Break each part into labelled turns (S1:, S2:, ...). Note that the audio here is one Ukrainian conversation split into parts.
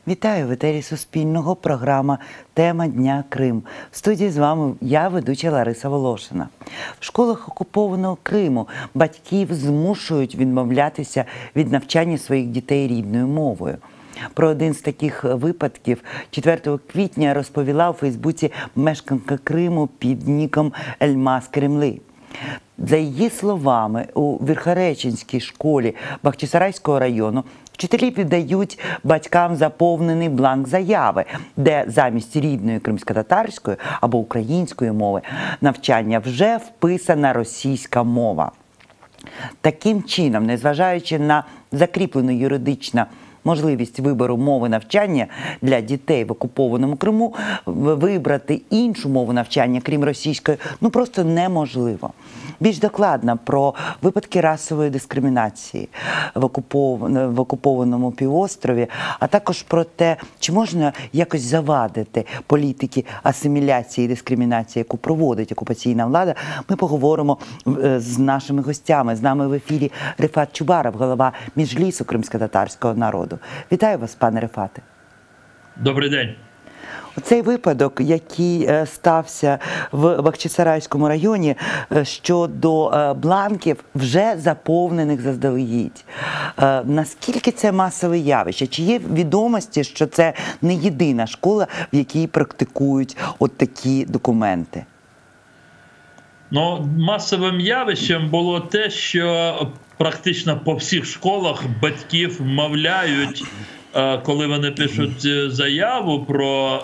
S1: Вітаю в етері Суспільного, програма «Тема дня Крим». В студії з вами я, ведуча Лариса Волошина. В школах окупованого Криму батьків змушують відмовлятися від навчання своїх дітей рідною мовою. Про один з таких випадків 4 квітня розповіла у Фейсбуці мешканка Криму під ніком Ельмаз Кремли. За її словами, у Верхореченській школі Бахчисарайського району вчителі віддають батькам заповнений бланк заяви, де замість рідної кримськотатарської або української мови навчання вже вписана російська мова. Таким чином, незважаючи на закріплену юридичну можливість вибору мови навчання для дітей в окупованому Криму, вибрати іншу мову навчання, крім російської, просто неможливо. Більш докладно про випадки расової дискримінації в окупованому півострові, а також про те, чи можна якось завадити політики асиміляції і дискримінації, яку проводить окупаційна влада, ми поговоримо з нашими гостями. З нами в ефірі Рифат Чубаров, голова Меджлісу кримськотатарського народу. Вітаю вас, пане Рифате.
S2: Добрий день.
S1: Цей випадок, який стався в Бахчисарайському районі щодо бланків, вже заповнених заздалегідь. Наскільки це масове явище? Чи є відомості, що це не єдина школа, в якій практикують от такі документи?
S2: Масовим явищем було те, що практично по всіх школах батьків вмовляють, коли вони пишуть заяву про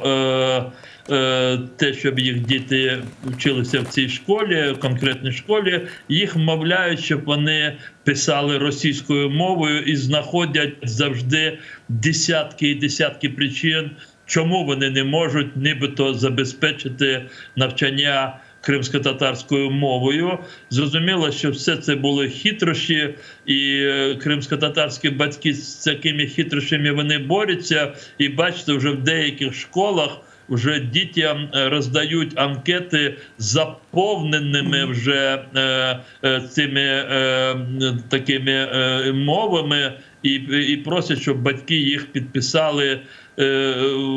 S2: те, щоб їх діти вчилися в цій школі, конкретній школі, їх вмовляють, щоб вони писали російською мовою і знаходять завжди десятки і десятки причин, чому вони не можуть нібито забезпечити навчання кримськотатарською мовою. Зрозуміло, що все це були хитрощі, і кримськотатарські батьки з такими хитрощами вони борються. І бачите, вже в деяких школах вже дітям роздають анкети заповненими вже цими такими мовами і просять, щоб батьки їх підписали.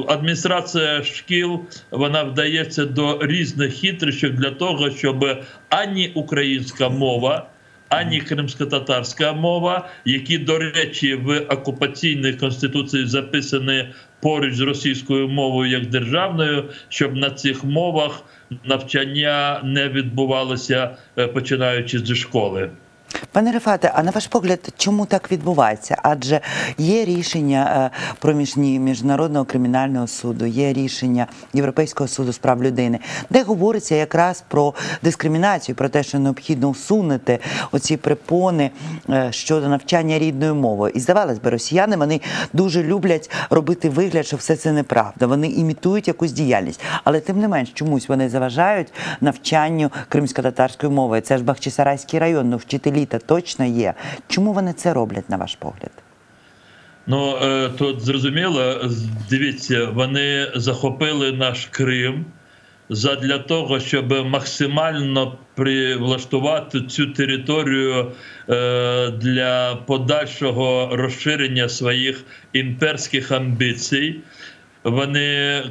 S2: Адміністрація шкіл, вона вдається до різних хитрощів для того, щоб ані українська мова, ані кримськотатарська мова, які, до речі, в окупаційній конституції записані поруч з російською мовою як державною, щоб на цих мовах навчання не відбувалося, починаючи зі школи.
S1: Пане Рифате, а на ваш погляд, чому так відбувається? Адже є рішення проміжні Міжнародного кримінального суду, є рішення Європейського суду з прав людини, де говориться якраз про дискримінацію, про те, що необхідно усунути оці препони щодо навчання рідною мовою. І здавалось би, росіяни, вони дуже люблять робити вигляд, що все це неправда. Вони імітують якусь діяльність. Але тим не менш, чомусь вони заважають навчанню кримськотатарської мови. Це ж Бахчисарайський район, вчителі та точно є. Чому вони це роблять, на ваш погляд?
S2: Тут зрозуміло, дивіться, вони захопили наш Крим задля того, щоб максимально влаштувати цю територію для подальшого розширення своїх імперських амбіцій. Вони,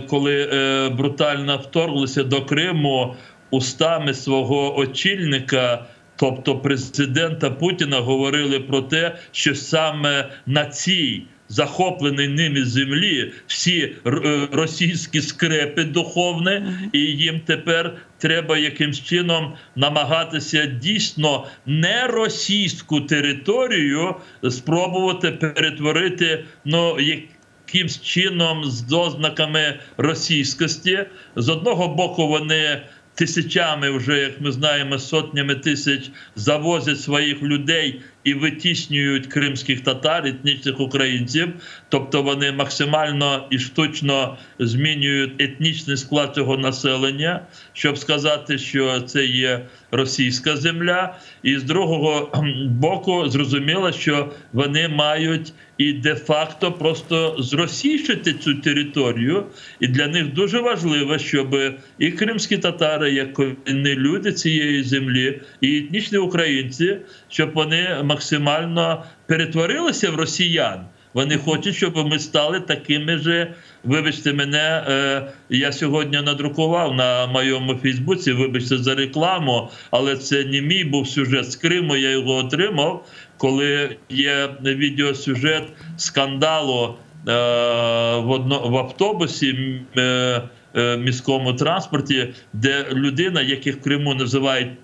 S2: коли брутально вторглися до Криму, устами свого очільника, тобто президента Путіна, говорили про те, що саме на цій захопленій ними землі всі російські скрепи духовні, і їм тепер треба якимсь чином намагатися дійсно не російську територію спробувати перетворити, якимсь чином з ознаками російськості. З одного боку, вони тисячами вже, як ми знаємо, сотнями тисяч завозять своїх людей і витіснюють кримських татар, етнічних українців. Тобто вони максимально і штучно змінюють етнічний склад цього населення, щоб сказати, що це є російська земля. І з другого боку, зрозуміло, що вони мають і де-факто просто зросійщити цю територію. І для них дуже важливо, щоб і кримські татари, як корінні люди цієї землі, і етнічні українці, щоб вони максимально перетворилися в росіян. Вони хочуть, щоб ми стали такими же. Вибачте мене, я сьогодні надрукував на моєму Фейсбуці, вибачте за рекламу, але це не мій був сюжет з Криму, я його отримав, коли є відеосюжет скандалу в автобусі, міському транспорті, де людина, яких в Криму називають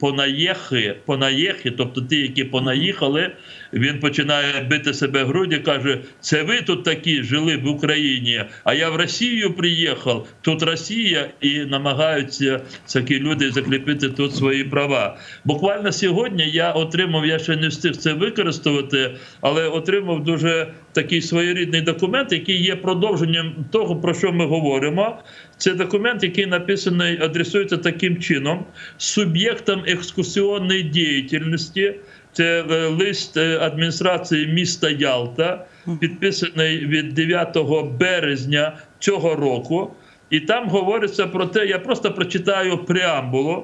S2: понаєхи, тобто ті, які понаїхали, він починає бити себе в груді, каже, це ви тут такі жили в Україні, а я в Росію приїхав, тут Росія, і намагаються такі люди закріпити тут свої права. Буквально сьогодні я отримав, я ще не встиг це використовувати, але отримав дуже такий своєрідний документ, який є продовженням того, про що ми говоримо. Це документ, який написаний, адресується таким чином: суб'єктам екскурсіонної діяльності. Це лист адміністрації міста Ялта, підписаний від 9 березня цього року. І там говориться про те, я просто прочитаю преамбулу.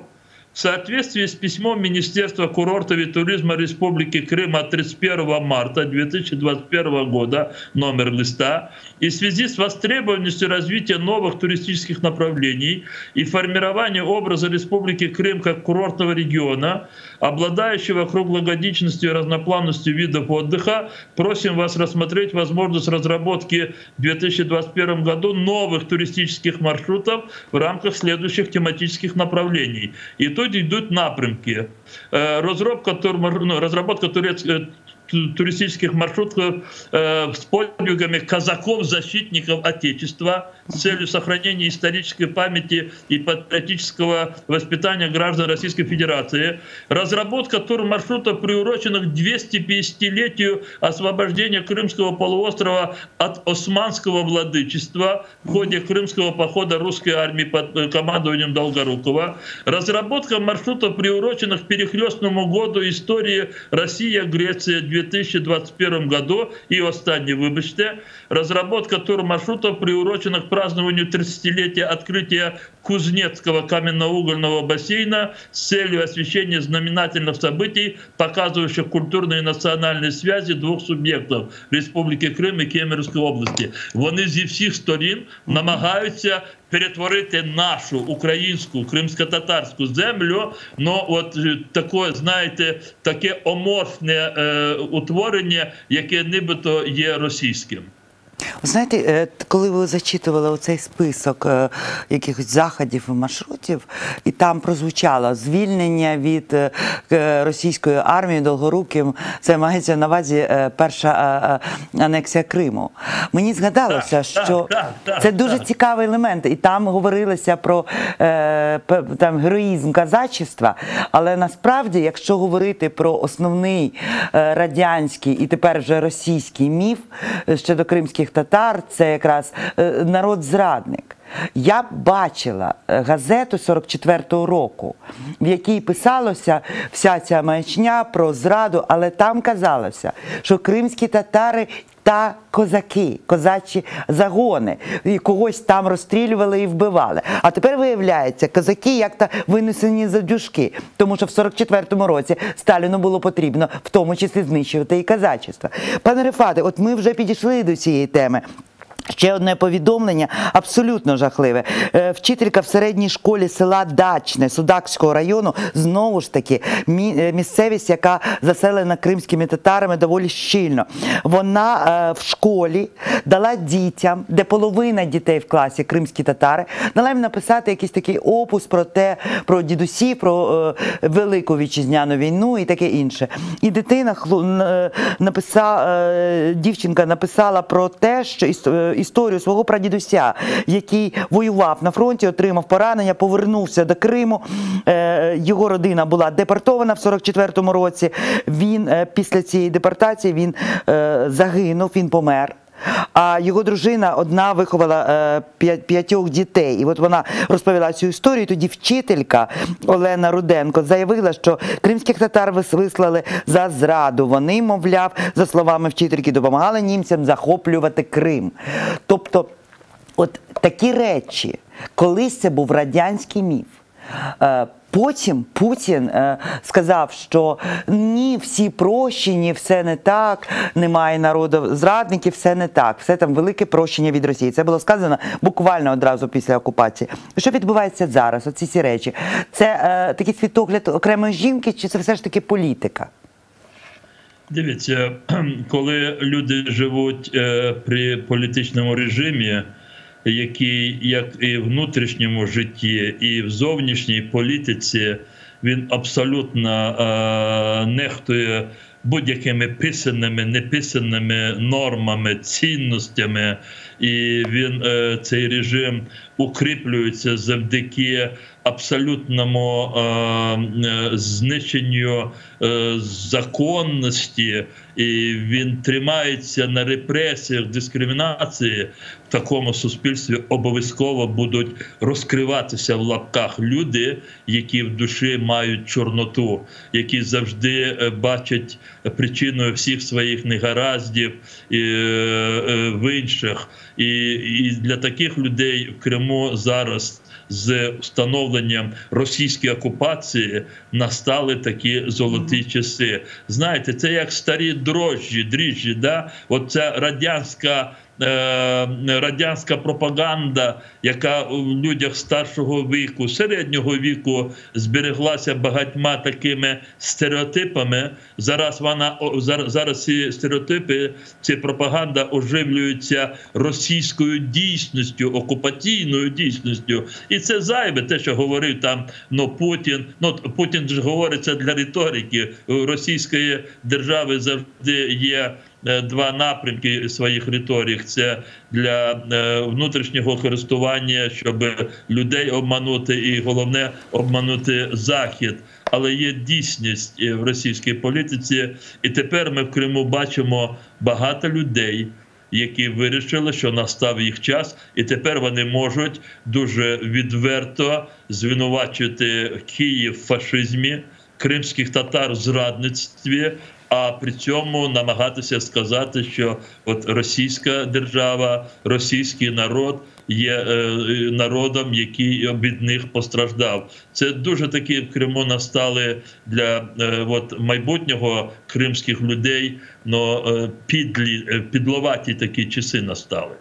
S2: В соответствии с письмом Министерства курортов и туризма Республики Крым от 31 марта 2021 года, номер листа, и в связи с востребованностью развития новых туристических направлений и формирования образа Республики Крым как курортного региона, обладающего круглогодичностью и разноплановостью видов отдыха, просим вас рассмотреть возможность разработки в 2021 году новых туристических маршрутов в рамках следующих тематических направлений. И тут идут напрямки. Разработка туристических маршрутов с подвигами казаков-защитников Отечества с целью сохранения исторической памяти и патриотического воспитания граждан Российской Федерации. Разработка турмаршрутов, приуроченных к 250-летию освобождения Крымского полуострова от османского владычества в ходе Крымского похода русской армии под командованием Долгорукова. Разработка маршрутов, приуроченных к перехлестному году истории Россия-Греция в 2021 году, и останнє, вибачте, разработка турмаршрутов, приуроченных к празднованию 30-летия открытия Кузнецкого каменноугольного бассейна с целью освещения знаменательных событий, показывающих культурные и национальные связи двух субъектов – Республики Крим і Кемеровської області. Вони зі всіх сторін намагаються перетворити нашу українську, кримсько-татарську землю, ну от таке, знаєте, таке оморфне утворення, яке нібито є російським.
S1: Знаєте, коли ви зачитували оцей список якихось заходів і маршрутів, і там прозвучало звільнення від російської армії Долгоруким, це мається на увазі перша анексія Криму. Мені згадалося, що це дуже цікавий елемент, і там говорилося про героїзм казачества, але насправді, якщо говорити про основний радянський і тепер вже російський міф щодо кримських татар, це якраз народ-зрадник. Я бачила газету 44-го року, в якій писалося вся ця маячня про зраду, але там казалося, що кримські татари та козаки, козачі загони, і когось там розстрілювали і вбивали. А тепер виявляється, козаки як-то винесені за дюшки, тому що в 44-му році Сталіну було потрібно в тому числі знищувати і казачество. Пане Рифате, от ми вже підійшли до цієї теми. Ще одне повідомлення, абсолютно жахливе. Вчителька в середній школі села Дачне Судакського району, знову ж таки, місцевість, яка заселена кримськими татарами доволі щільно. Вона в школі дала дітям, де половина дітей в класі кримські татари, дала їм написати якийсь такий опус про те, про дідусів, про Велику Вітчизняну війну і таке інше. І дитина дівчинка написала про те, що історію свого прадідуся, який воював на фронті, отримав поранення, повернувся до Криму. Його родина була депортована в 44-му році. Він після цієї депортації він загинув, він помер. А його дружина одна виховала 5 дітей. І от вона розповіла цю історію. Тоді вчителька Олена Руденко заявила, що кримських татар вислали за зраду. Вони, мовляв, за словами вчительки, допомагали німцям захоплювати Крим. Тобто, от такі речі, колись це був радянський міф. Потім Путін сказав, що ні, всі прощені, все не так, немає народу зрадників, все не так, все там велике прощення від Росії. Це було сказано буквально одразу після окупації. Що відбувається зараз, оці всі речі? Це такий світогляд окремої жінки, чи це все ж таки політика?
S2: Дивіться, коли люди живуть при політичному режимі, який, як і в внутрішньому житті, і в зовнішній політиці, він абсолютно нехтує будь-якими писаними, неписаними нормами, цінностями, і він, цей режим, укріплюється завдяки абсолютному знищенню законності, і він тримається на репресіях, дискримінації. В такому суспільстві обов'язково будуть розкриватися в лапках люди, які в душі мають чорноту, які завжди бачать причиною всіх своїх негараздів в інших. І для таких людей в Криму зараз з встановленням російської окупації настали такі золоті часи. Знаєте, це як старі дріжджі, да? Оця радянська пропаганда, яка у людях старшого віку, середнього віку збереглася багатьма такими стереотипами. Зараз ці стереотипи, ця пропаганда оживлюється російською дійсністю, окупаційною дійсністю. І це зайве, те, що говорив там Путін. Путін ж говориться для риторики. У російської держави завжди є два напрямки своїх риторик. Це для внутрішнього користування, щоб людей обманути, і головне – обманути Захід. Але є дійсність в російській політиці, і тепер ми в Криму бачимо багато людей, які вирішили, що настав їх час, і тепер вони можуть дуже відверто звинувачувати Київ в фашизмі, кримських татар в зрадництві, а при цьому намагатися сказати, що от російська держава, російський народ є народом, який від них постраждав. Це дуже такі в Криму настали для майбутнього кримських людей, підловаті такі часи настали.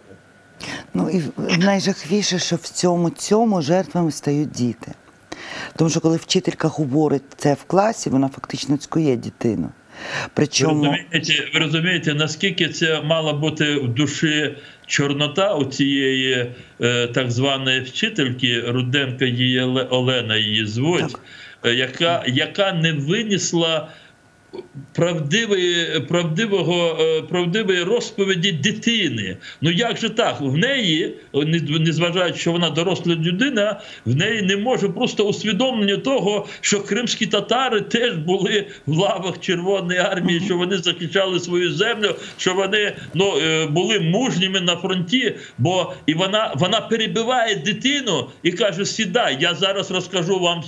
S1: Ну і найжахливіше, що в цьому жертвами стають діти. Тому що коли вчителька говорить це в класі, вона фактично цькує дитину. Причому...
S2: Ви розумієте, наскільки це мала бути в душі чорнота у цієї так званої вчительки, Руденко Олена її звуть, яка не винесла правдивої розповіді дитини. Ну як же так? В неї, незважаючи, що вона доросла людина, в неї не може просто усвідомлення того, що кримські татари теж були в лавах Червоної армії, що вони захищали свою землю, що вони були мужніми на фронті, і вона перебиває дитину і каже: сідай, я зараз розкажу вам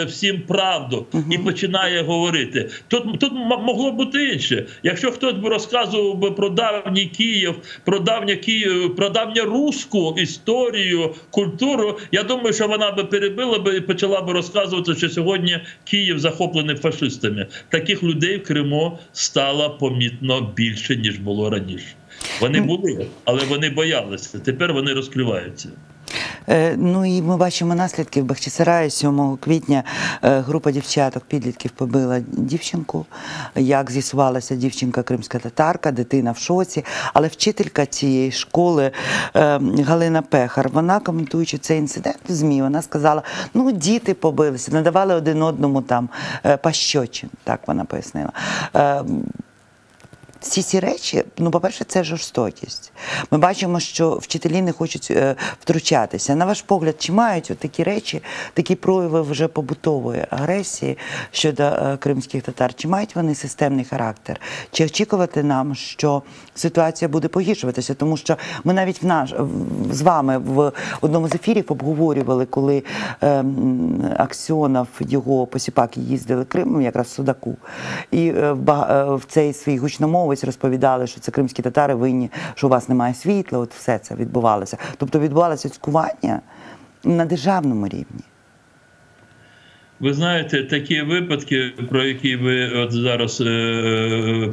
S2: всім правду. І починає говорити. Тут могло бути інше. Якщо хтось би розказував би про давній Київ, про давню руську історію, культуру, я думаю, що вона би перебила би і почала би розказувати, що сьогодні Київ захоплений фашистами. Таких людей в Криму стало помітно більше, ніж було раніше. Вони були, але вони боялися. Тепер вони розкриваються.
S1: Ну і ми бачимо наслідки в Бахчисараї. 7 квітня група дівчаток, підлітків побила дівчинку. Як з'ясувалося, дівчинка кримська татарка, дитина в шоці. Але вчителька цієї школи Галина Пехар, вона, коментуючи цей інцидент в ЗМІ, вона сказала: ну, діти побилися, надавали один одному там пощочин, так вона пояснила. Всі ці речі, по-перше, це жорстокість. Ми бачимо, що вчителі не хочуть втручатися. На ваш погляд, чи мають такі речі, такі прояви вже побутової агресії щодо кримських татар, чи мають вони системний характер? Чи очікувати нам, що ситуація буде погіршуватися? Тому що ми навіть з вами в одному з ефірів обговорювали, коли Аксьонов, його посіпаки їздили Кримом, якраз в Судаку, і в цей свій гучномовець розповідали, що це кримські татари винні, що у вас немає світла, от все це відбувалося. Тобто відбувалося цькування на державному рівні.
S2: Ви знаєте, такі випадки, про які ви от зараз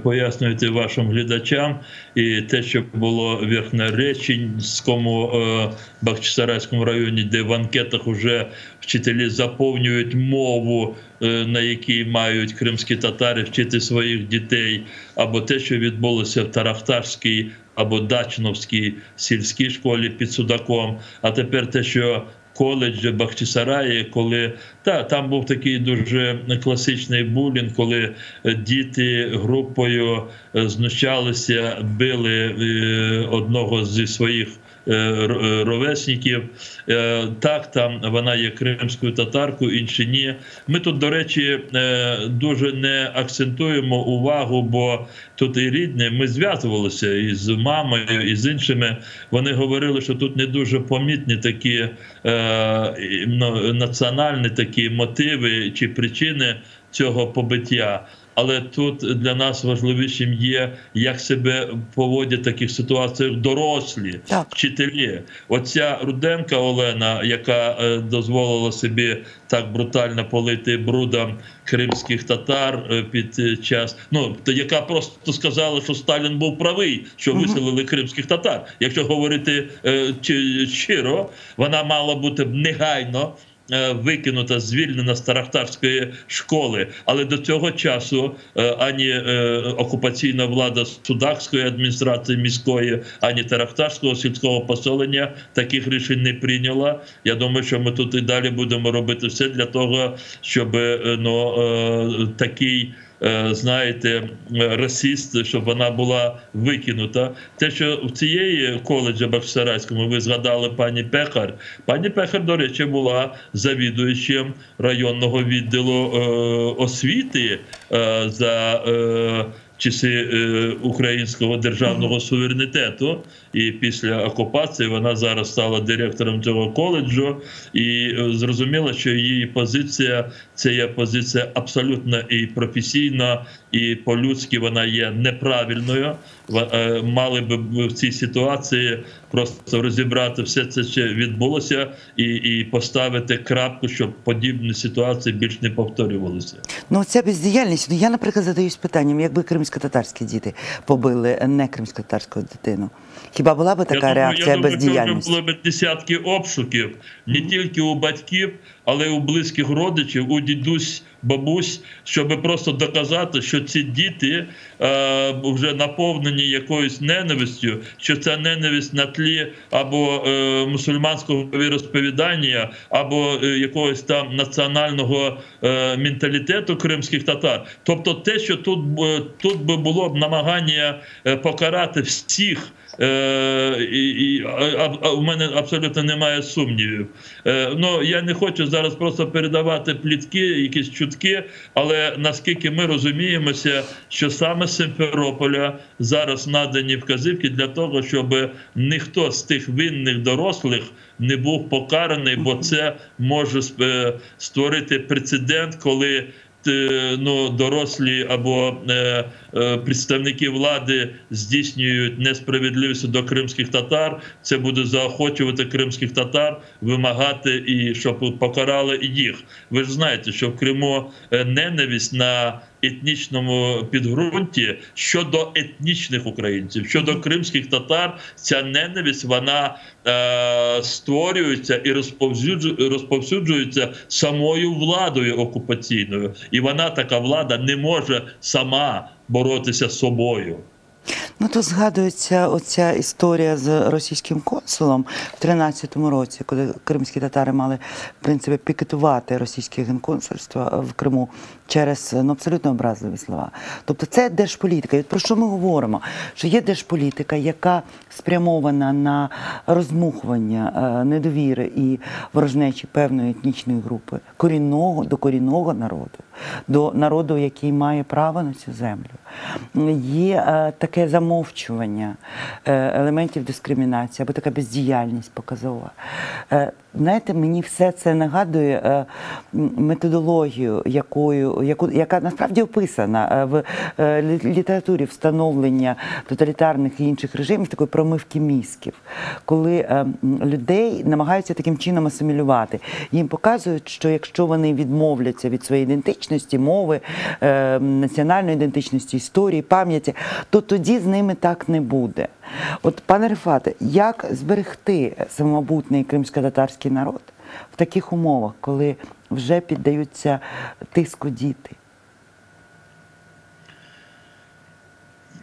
S2: пояснюєте вашим глядачам, і те, що було в Верхньореченському, Бахчисарайському районі, де в анкетах вже вчителі заповнюють мову, на якій мають кримські татари вчити своїх дітей, або те, що відбулося в Тарахтарській або Дачновській сільській школі під Судаком, а тепер те, що коледжі Бахчисараї, коли там був такий дуже класичний булінг, коли діти групою знущалися, били одного зі своїх ровесників. Так, там вона є кримською татаркою, інші ні. Ми тут, до речі, дуже не акцентуємо увагу, бо тут і рідні, ми зв'язувалися із мамою, і з іншими. Вони говорили, що тут не дуже помітні такі національні такі мотиви чи причини цього побиття. Але тут для нас важливішим є, як себе поводять в таких ситуаціях дорослі, вчителі. Оця Руденка Олена, яка дозволила собі так брутально полити брудом кримських татар під час, яка просто сказала, що Сталін був правий, що виселили кримських татар. Якщо говорити щиро, вона мала бути негайно викинута, звільнена з Тарахтарської школи. Але до цього часу ані окупаційна влада Судакської адміністрації міської, ані Тарахтарського сільського поселення таких рішень не прийняла. Я думаю, що ми тут і далі будемо робити все для того, щоб такий, знаєте, расист, щоб вона була викинута. Те, що в цієї коледжі Бахчисарайському ви згадали пані Пехар. Пані Пехар, до речі, була завідуючим районного відділу освіти за часи українського державного суверенітету. І після окупації вона зараз стала директором цього коледжу. І зрозуміло, що її позиція – це є позиція абсолютно і професійна, і по-людськи вона є неправильною. Мали б в цій ситуації просто розібрати все це, що відбулося, і поставити крапку, щоб подібні ситуації більш не повторювалися.
S1: Ця бездіяльність, я, наприклад, задаюсь питанням, якби кримсько-татарські діти побили не кримсько-татарську дитину. Хіба була б така реакція бездіяльності? Я думаю, що
S2: було б десятки обшуків, не тільки у батьків, але й у близьких родичів, у дідусь, бабусь, щоб просто доказати, що ці діти вже наповнені якоюсь ненавистю, що ця ненависть на тлі або мусульманського віросповідання, або якогось там національного менталітету кримських татар. Тобто те, що тут би було б намагання покарати всіх, у мене абсолютно немає сумнівів. Я не хочу зараз просто передавати плітки, якісь чутки, але наскільки ми розуміємося, що саме з Сімферополя зараз надані вказівки для того, щоб ніхто з тих винних дорослих не був покараний, бо це може створити прецедент, коли дорослі або представники влади здійснюють несправедливість до кримських татар, це буде заохочувати кримських татар вимагати, і щоб покарали і їх. Ви ж знаєте, що в Криму ненависть на етнічному підґрунті щодо етнічних українців, щодо кримських татар, ця ненависть, вона створюється і розповсюджується самою владою окупаційною. І вона, така влада, не може сама боротися з собою.
S1: То згадується оця історія з російським консулом в 13-му році, коли кримські татари мали, в принципі, пікетувати російське генконсульство в Криму через абсолютно образливі слова. Тобто це держполітика. І про що ми говоримо? Що є держполітика, яка спрямована на роздмухування недовіри і ворожнечі певної етнічної групи, до корінного народу, до народу, який має право на цю землю. Є таке замовчування елементів дискримінації або така бездіяльність показова. Знаєте, мені все це нагадує методологію, якою яка насправді описана в літературі встановлення тоталітарних і інших режимів, такої промивки мізків, коли людей намагаються таким чином асимілювати. Їм показують, що якщо вони відмовляться від своєї ідентичності, мови, національної ідентичності, історії, пам'яті, то тоді з ними так не буде. От, пане Рифате, як зберегти самобутний кримськотатарський народ в таких умовах, коли вже піддаються тиску діти?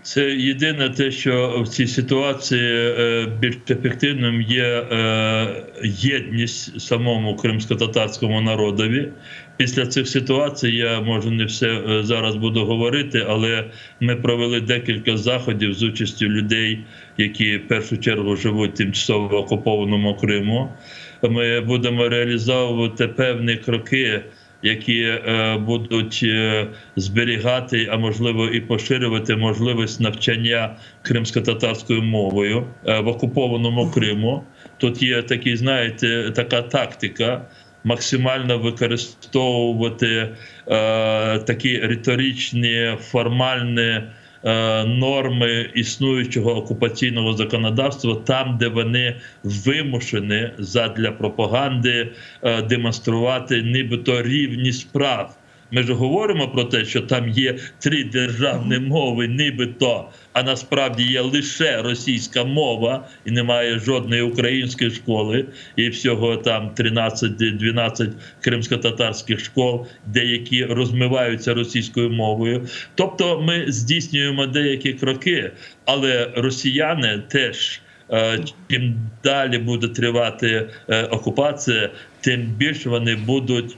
S2: Це єдине те, що в цій ситуації більш ефективним є єдність самому кримськотатарському народові. Після цих ситуацій, я, може, не все зараз буду говорити, але ми провели декілька заходів з участю людей, які в першу чергу живуть в тимчасово окупованому Криму. Ми будемо реалізовувати певні кроки, які будуть зберігати, а можливо і поширювати можливість навчання кримськотатарською мовою в окупованому Криму. Тут є такі, знаєте, така тактика максимально використовувати такі риторичні, формальні норми існуючого окупаційного законодавства там, де вони вимушені задля пропаганди демонструвати нібито рівність прав. Ми ж говоримо про те, що там є 3 державні мови, нібито, а насправді є лише російська мова і немає жодної української школи, і всього там 13-12 кримськотатарських школ, деякі розмиваються російською мовою. Тобто ми здійснюємо деякі кроки, але росіяни теж, чим далі буде тривати окупація, тим більше вони будуть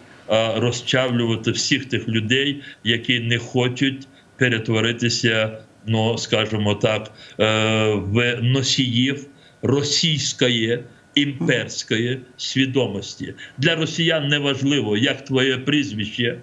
S2: розчавлювати всіх тих людей, які не хочуть перетворитися, ну, скажімо так, в носіїв російської імперської свідомості. Для росіян не важливо, як твоє прізвище,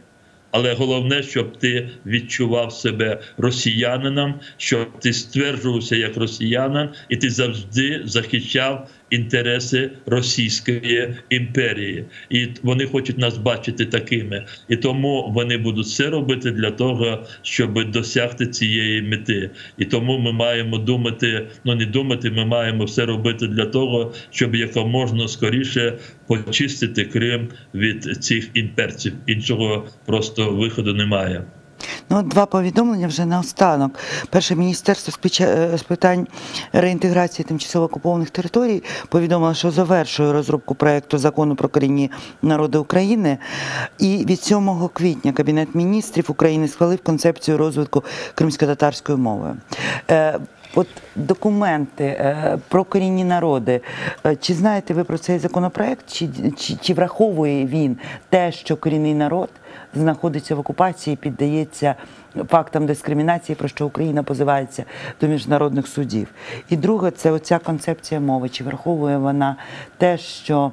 S2: але головне, щоб ти відчував себе росіянином, щоб ти стверджувався як росіянин, і ти завжди захищав інтереси Російської імперії. І вони хочуть нас бачити такими. І тому вони будуть все робити для того, щоб досягти цієї мети. І тому ми маємо думати, ну не думати, ми маємо все робити для того, щоб якомога скоріше почистити Крим від цих імперців. Іншого просто виходу немає.
S1: Ну, 2 повідомлення вже наостанок. Перше, Міністерство з питань реінтеграції тимчасово окупованих територій повідомило, що завершує розробку проєкту закону про корінні народи України. І від 7 квітня Кабінет міністрів України схвалив концепцію розвитку кримськотатарської мови. От документи про корінні народи, чи знаєте ви про цей законопроект, чи враховує він те, що корінний народ знаходиться в окупації, піддається фактам дискримінації, про що Україна позивається до міжнародних судів? І друге, це оця концепція мови, чи враховує вона те, що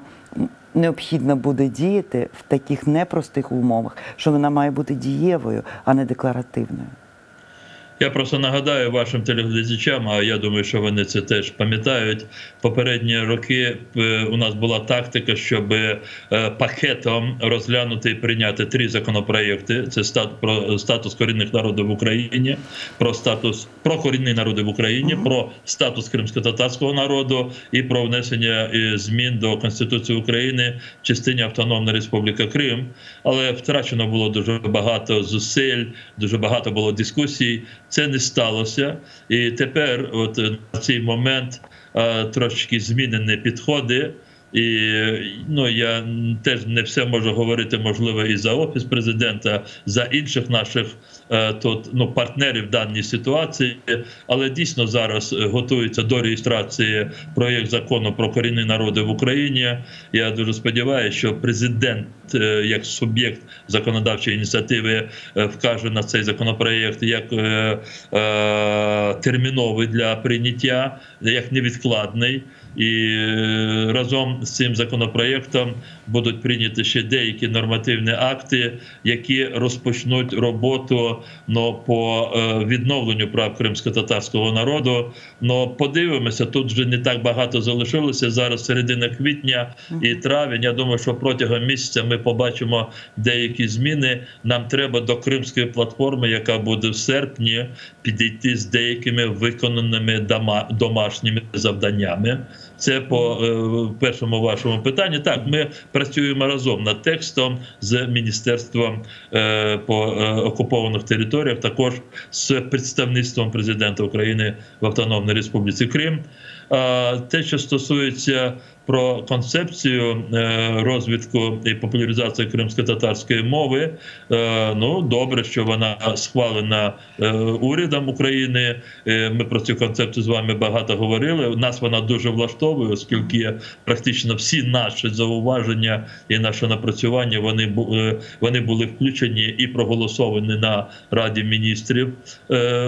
S1: необхідно буде діяти в таких непростих умовах, що вона має бути дієвою, а не декларативною?
S2: Я просто нагадаю вашим телеглядачам, а я думаю, що вони це теж пам'ятають, попередні роки у нас була тактика, щоб пакетом розглянути і прийняти 3 законопроєкти. Це про статус корінних народів в Україні, про корінні народи в Україні, про статус кримськотатарського народу і про внесення змін до Конституції України в частині Автономної Республіки Крим. Але втрачено було дуже багато зусиль, дуже багато було дискусій. Це не сталося. І тепер от на цей момент трошки змінені підходи. І ну, я теж не все можу говорити, можливо, і за Офіс Президента, за інших наших тут, ну, партнерів в даній ситуації, але дійсно зараз готується до реєстрації проєкт закону про корінні народи в Україні. Я дуже сподіваюся, що президент як суб'єкт законодавчої ініціативи вкаже на цей законопроєкт як терміновий для прийняття, як невідкладний. І разом разом з цим законопроєктом будуть прийняті ще деякі нормативні акти, які розпочнуть роботу по відновленню прав кримськотатарського народу. Подивимося, тут вже не так багато залишилося. Зараз середина квітня і травень. Я думаю, що протягом місяця ми побачимо деякі зміни. Нам треба до Кримської платформи, яка буде в серпні, підійти з деякими виконаними домашніми завданнями. Це по першому вашому питанні. Так, ми працюємо разом над текстом з Міністерством по окупованих територіях, також з представництвом президента України в Автономній Республіці Крим. Те, що стосується про концепцію розвитку і популяризації кримськотатарської мови, добре, що вона схвалена урядом України. Ми про цю концепцію з вами багато говорили. Нас вона дуже влаштовує, оскільки практично всі наші зауваження і наше напрацювання, вони були включені і проголосовані на Раді міністрів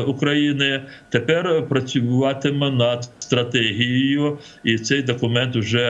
S2: України. Тепер працюватиме над стратегією, і цей документ вже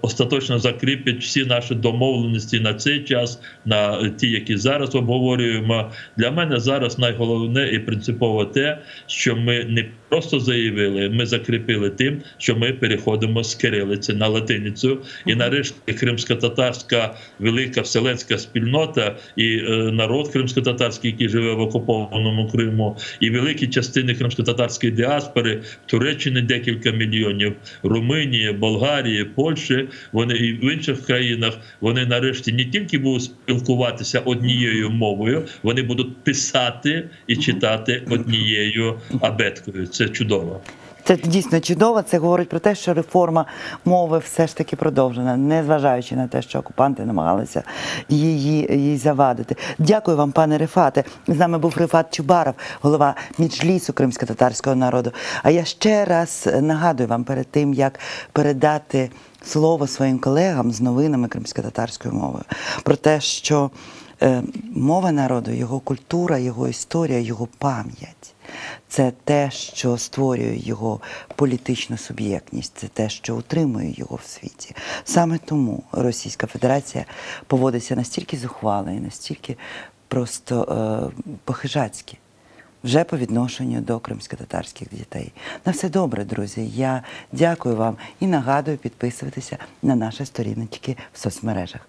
S2: остаточно закріпить всі наші домовленості на цей час, на ті, які зараз обговорюємо. Для мене зараз найголовне і принципово те, що ми не просто заявили, ми закріпили тим, що ми переходимо з кирилиці на латиницю. І нарешті кримськотатарська велика вселенська спільнота і народ кримськотатарський, який живе в окупованому Криму, і великі частини кримськотатарської діаспори, в Туреччині декілька мільйонів, Румунії, Болгарії, Польщі, вони і в інших країнах, вони нарешті не тільки будуть спілкуватися однією мовою, вони будуть писати і читати однією абеткою. Це чудово.
S1: Це дійсно чудово. Це говорить про те, що реформа мови все ж таки продовжена, незважаючи на те, що окупанти намагалися її завадити. Дякую вам, пане Рифате. З нами був Рифат Чубаров, голова Меджлісу кримськотатарського народу. А я ще раз нагадую вам перед тим, як передати слово своїм колегам з новинами кримськотатарською мовою, про те, що мова народу, його культура, його історія, його пам'ять – це те, що створює його політичну суб'єктність, це те, що утримує його в світі. Саме тому Російська Федерація поводиться настільки зухвало і настільки просто по-хижацьки вже по відношенню до кримськотатарських дітей. На все добре, друзі. Я дякую вам і нагадую підписуватися на наші сторіночки в соцмережах.